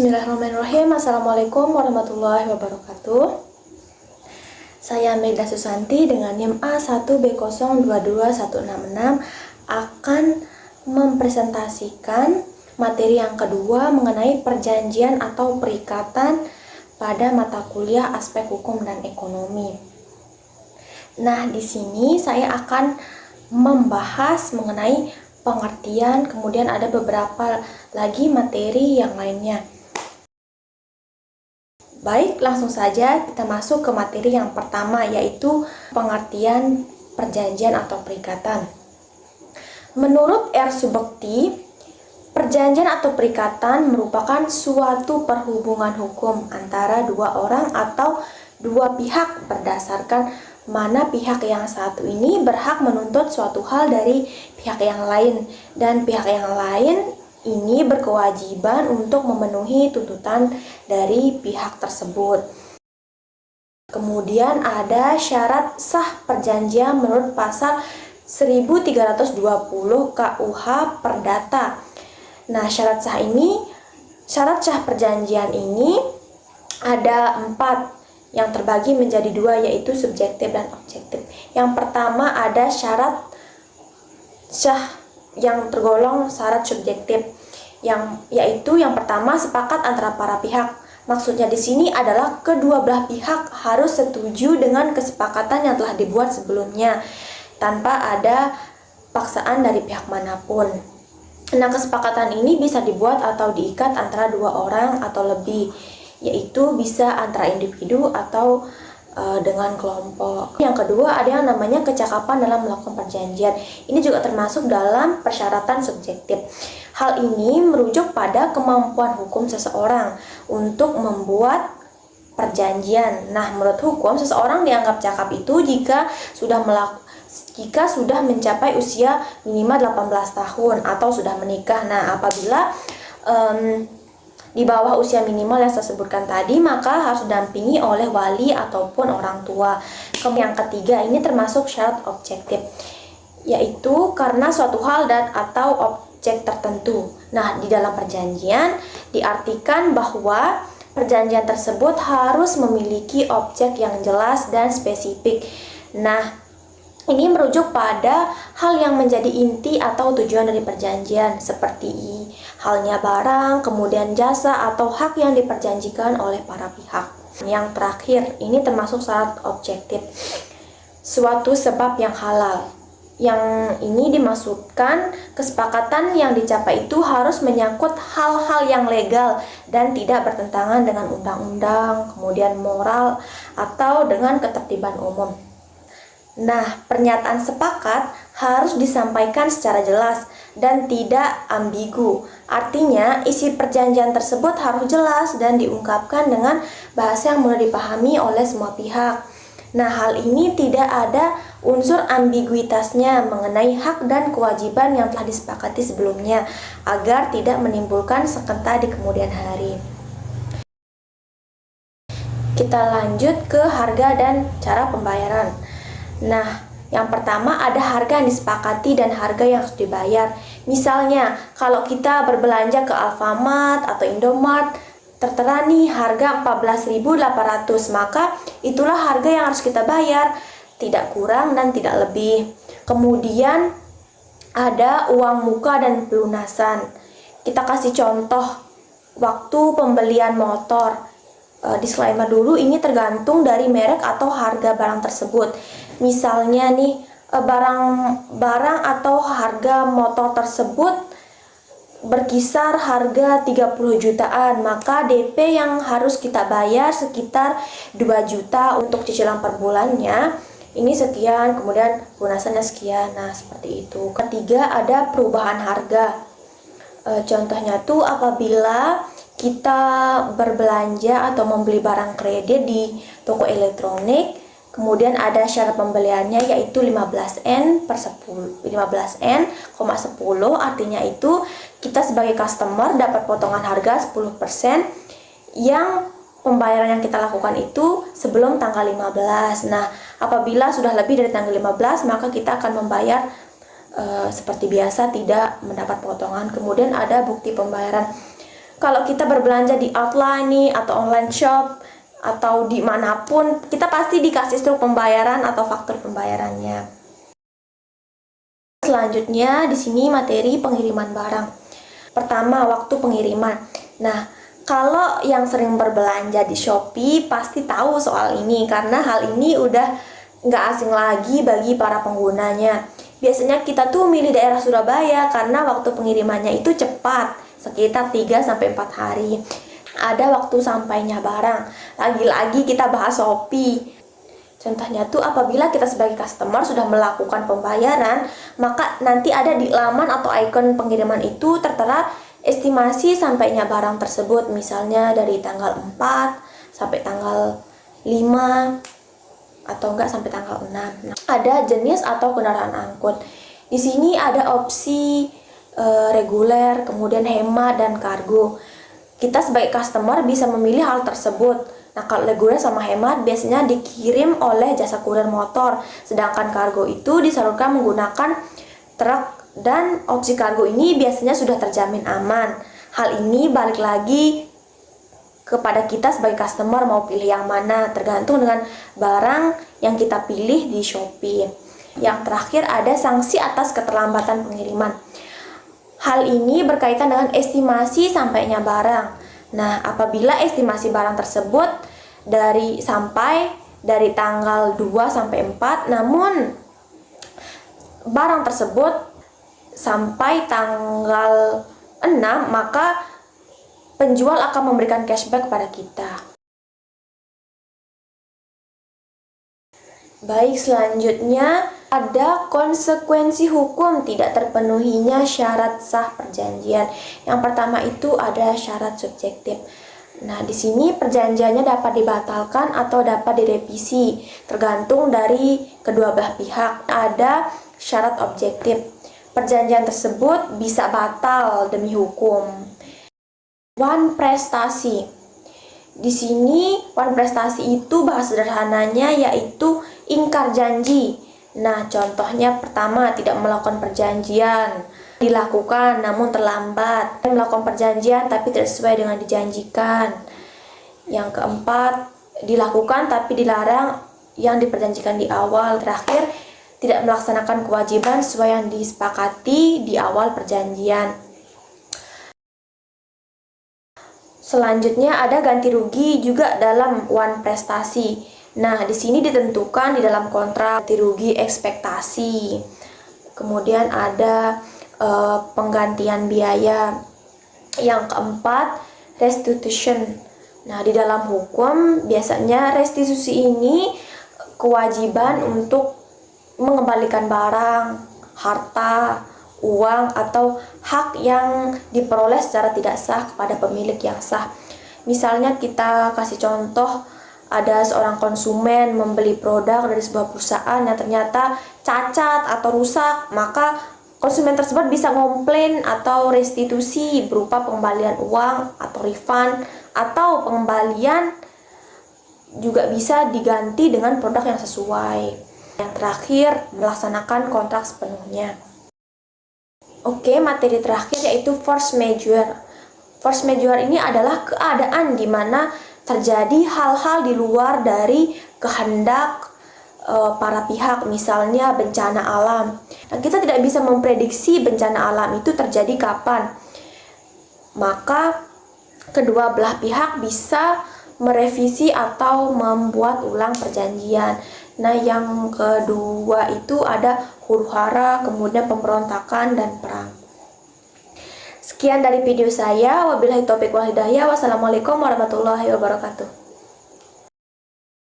Bismillahirrahmanirrahim. Assalamualaikum warahmatullahi wabarakatuh. Saya Megda Susanti dengan NIM A1B022166 akan mempresentasikan materi yang kedua mengenai perjanjian atau perikatan pada mata kuliah aspek hukum dan ekonomi. Nah, di sini saya akan membahas mengenai pengertian, kemudian ada beberapa lagi materi yang lainnya. Baik, langsung saja kita masuk ke materi yang pertama, yaitu pengertian perjanjian atau perikatan. Menurut R. Subekti, perjanjian atau perikatan merupakan suatu perhubungan hukum antara dua orang atau dua pihak berdasarkan mana pihak yang satu ini berhak menuntut suatu hal dari pihak yang lain, dan pihak yang lain ini berkewajiban untuk memenuhi tuntutan dari pihak tersebut. Kemudian ada syarat sah perjanjian menurut pasal 1320 KUH Perdata. Nah, syarat sah perjanjian ini ada 4 yang terbagi menjadi 2, yaitu subjektif dan objektif. Yang pertama ada syarat sah yang tergolong syarat subjektif, yaitu yang pertama sepakat antara para pihak. Maksudnya di sini adalah kedua belah pihak harus setuju dengan kesepakatan yang telah dibuat sebelumnya tanpa ada paksaan dari pihak manapun. Nah, kesepakatan ini bisa dibuat atau diikat antara dua orang atau lebih, yaitu bisa antara individu atau dengan kelompok. Yang kedua ada yang namanya kecakapan dalam melakukan perjanjian. Ini juga termasuk dalam persyaratan subjektif. Hal ini merujuk pada kemampuan hukum seseorang untuk membuat perjanjian. Nah, menurut hukum seseorang dianggap cakap itu jika sudah mencapai usia minimal 18 tahun atau sudah menikah. Nah, apabila di bawah usia minimal yang saya sebutkan tadi, maka harus didampingi oleh wali ataupun orang tua. Yang ketiga ini termasuk syarat objektif, yaitu karena suatu hal dan atau objek tertentu. Nah, di dalam perjanjian diartikan bahwa perjanjian tersebut harus memiliki objek yang jelas dan spesifik. Nah, ini merujuk pada hal yang menjadi inti atau tujuan dari perjanjian, seperti halnya barang, kemudian jasa atau hak yang diperjanjikan oleh para pihak. Yang terakhir, ini termasuk syarat objektif, suatu sebab yang halal. Yang ini dimaksudkan kesepakatan yang dicapai itu harus menyangkut hal-hal yang legal dan tidak bertentangan dengan undang-undang, kemudian moral, atau dengan ketertiban umum. Nah, pernyataan sepakat harus disampaikan secara jelas dan tidak ambigu. Artinya, isi perjanjian tersebut harus jelas dan diungkapkan dengan bahasa yang mudah dipahami oleh semua pihak. Nah, hal ini tidak ada unsur ambiguitasnya mengenai hak dan kewajiban yang telah disepakati sebelumnya, agar tidak menimbulkan sengketa di kemudian hari. Kita lanjut ke harga dan cara pembayaran. Nah, yang pertama ada harga yang disepakati dan harga yang harus dibayar. Misalnya, kalau kita berbelanja ke Alfamart atau Indomart, tertera nih harga 14.800, maka itulah harga yang harus kita bayar, tidak kurang dan tidak lebih. Kemudian ada uang muka dan pelunasan. Kita kasih contoh waktu pembelian motor. Disclaimer dulu, ini tergantung dari merek atau harga barang tersebut. Misalnya nih, barang atau harga motor tersebut berkisar harga 30 jutaan, maka DP yang harus kita bayar sekitar 2 juta untuk cicilan per bulannya. Ini sekian, kemudian lunasannya sekian. Nah, seperti itu. Ketiga, ada perubahan harga. Contohnya tuh apabila kita berbelanja atau membeli barang kredit di toko elektronik, kemudian ada syarat pembeliannya yaitu 15N, artinya itu kita sebagai customer dapat potongan harga 10% yang pembayaran yang kita lakukan itu sebelum tanggal 15. Nah, apabila sudah lebih dari tanggal 15, maka kita akan membayar seperti biasa, tidak mendapat potongan. Kemudian ada bukti pembayaran. Kalau kita berbelanja di outline nih atau online shop atau dimanapun, kita pasti dikasih struk pembayaran atau faktur pembayarannya. Selanjutnya di sini materi pengiriman barang. Pertama, waktu pengiriman. Nah, kalau yang sering berbelanja di Shopee pasti tahu soal ini karena hal ini udah nggak asing lagi bagi para penggunanya. Biasanya kita tuh milih daerah Surabaya karena waktu pengirimannya itu cepat, sekitar 3-4 hari. Ada waktu sampainya barang. Lagi-lagi kita bahas Shopee. Contohnya tuh apabila kita sebagai customer sudah melakukan pembayaran, maka nanti ada di laman atau ikon pengiriman itu tertera estimasi sampainya barang tersebut, misalnya dari tanggal 4 sampai tanggal 5 atau enggak sampai tanggal 6. Nah, ada jenis atau kendaraan angkut. Di sini ada opsi reguler, kemudian hemat dan kargo. Kita sebagai customer bisa memilih hal tersebut. Nah, kalau reguler sama hemat biasanya dikirim oleh jasa kurir motor, sedangkan kargo itu disalurkan menggunakan truk dan opsi kargo ini biasanya sudah terjamin aman. Hal ini balik lagi kepada kita sebagai customer mau pilih yang mana, tergantung dengan barang yang kita pilih di Shopee. Yang terakhir ada sanksi atas keterlambatan pengiriman. Hal ini berkaitan dengan estimasi sampainya barang. Nah, apabila estimasi barang tersebut dari tanggal 2 sampai 4, namun barang tersebut sampai tanggal 6, maka penjual akan memberikan cashback pada kita. Baik, selanjutnya ada konsekuensi hukum tidak terpenuhinya syarat sah perjanjian. Yang pertama itu ada syarat subjektif. Nah, di sini perjanjiannya dapat dibatalkan atau dapat direvisi, tergantung dari kedua belah pihak. Ada syarat objektif. Perjanjian tersebut bisa batal demi hukum. Wan prestasi. Di sini wan prestasi itu bahasa sederhananya yaitu ingkar janji. Nah, contohnya pertama, tidak melakukan perjanjian, dilakukan namun terlambat, melakukan perjanjian tapi tidak sesuai dengan dijanjikan. Yang keempat, dilakukan tapi dilarang yang diperjanjikan di awal. Terakhir, tidak melaksanakan kewajiban sesuai yang disepakati di awal perjanjian. Selanjutnya ada ganti rugi juga dalam wan prestasi. Nah, di sini ditentukan di dalam kontrak ganti rugi ekspektasi. Kemudian ada penggantian biaya. Yang keempat, restitution. Nah, di dalam hukum biasanya restitusi ini kewajiban untuk mengembalikan barang, harta, uang, atau hak yang diperoleh secara tidak sah kepada pemilik yang sah. Misalnya kita kasih contoh, ada seorang konsumen membeli produk dari sebuah perusahaan yang ternyata cacat atau rusak, maka konsumen tersebut bisa komplain atau restitusi berupa pengembalian uang atau refund, atau pengembalian juga bisa diganti dengan produk yang sesuai. Yang terakhir, melaksanakan kontrak sepenuhnya. Oke, materi terakhir yaitu force majeure. Force majeure ini adalah keadaan di mana terjadi hal-hal di luar dari kehendak para pihak, misalnya bencana alam. Nah, kita tidak bisa memprediksi bencana alam itu terjadi kapan. Maka kedua belah pihak bisa merevisi atau membuat ulang perjanjian. Nah, yang kedua itu ada huru-hara, kemudian pemberontakan dan perang. Sekian dari video saya. Wabillahi taufiq wal hidayah. Wassalamualaikum warahmatullahi wabarakatuh.